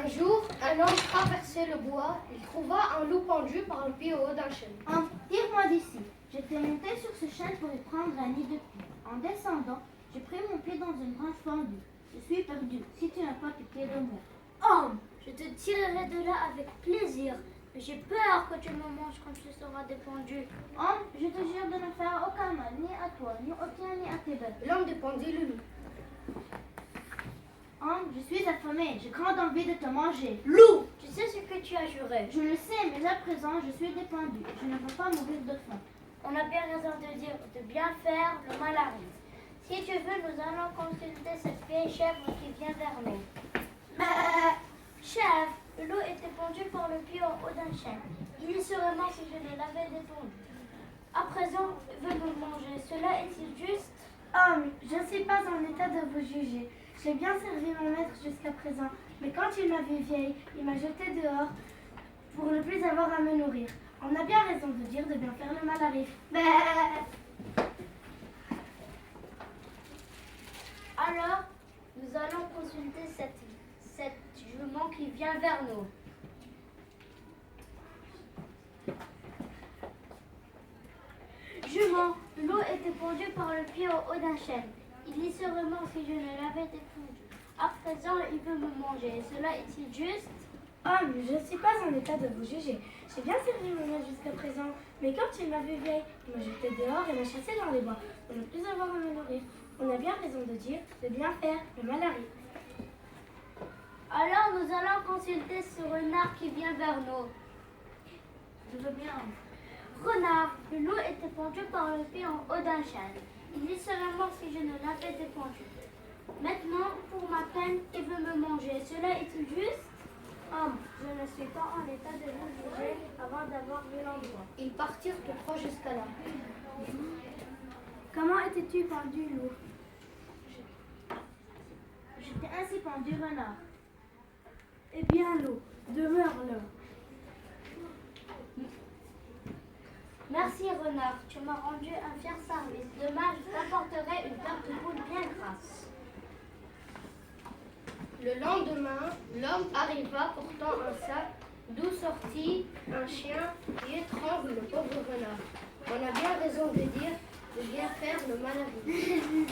Un jour, un homme traversait le bois. Il trouva un loup pendu par le pied au haut d'un chêne. Tire-moi d'ici. J'étais monté sur ce chêne pour y prendre un nid de pluie. En descendant, j'ai pris mon pied dans une branche fendue. Je suis perdu. Si tu n'as pas pitié de moi. Homme, je te tirerai de là avec plaisir. Mais j'ai peur que tu me manges quand tu seras dépendu. Homme, je te jure de ne faire aucun mal, ni à toi, ni au tien, ni à tes bêtes. L'homme dépendit le loup. Homme, je suis affamé. J'ai grande envie de te manger. Loup, tu sais ce que tu as juré. Je le sais, mais à présent, je suis dépendu. Je ne veux pas mourir de faim. On a bien raison de dire de bien faire, le mal arrive. Si tu veux, nous allons consulter cette vieille chèvre qui vient vers nous. Chèvre, le loup était pendu par le pied en haut d'un chêne. Il y serait mort si je ne l'avais dépendu. À présent, il veut me manger. Cela est-il juste? Homme, je ne suis pas en état de vous juger. J'ai bien servi mon maître jusqu'à présent, mais quand il m'a vue vieille, il m'a jetée dehors pour ne plus avoir à me nourrir. On a bien raison de dire de bien faire le mal arrive. Alors, nous allons consulter cette jument qui vient vers nous. Jument, l'eau était pendue par le pied au haut d'un chêne. Il y serait mort si je ne l'avais défendu. À présent, il veut me manger. Cela est-il juste? Homme, je ne suis pas en état de vous juger. J'ai bien servi mon maître jusqu'à présent, mais quand il m'a vue vieille, il m'a jetée dehors et m'a chassée dans les bois pour ne plus avoir à me nourrir. On a bien raison de dire de bien faire, le mal arrive. Alors, nous allons consulter ce renard qui vient vers nous. Je veux bien. Renard, le loup était pendu par le pied en haut d'un chêne. Il y serait mort si je ne l'avais dépendu. Maintenant, pour ma peine, il veut me manger. Cela est-il juste? Homme, je ne suis pas en état de vous juger avant d'avoir vu l'endroit. Ils partirent tous trois jusqu'à là. Comment étais-tu pendu, loup? J'étais ainsi pendu, renard. Eh bien, loup, demeure là. Merci, renard. Tu m'as rendu un fier service. Demain, je t'apporterai une paire de boules bien grasses. Le lendemain, l'homme arriva portant un sac d'où sortit un chien qui étrangle le pauvre renard. On a bien raison de dire de bien faire le mal arrive.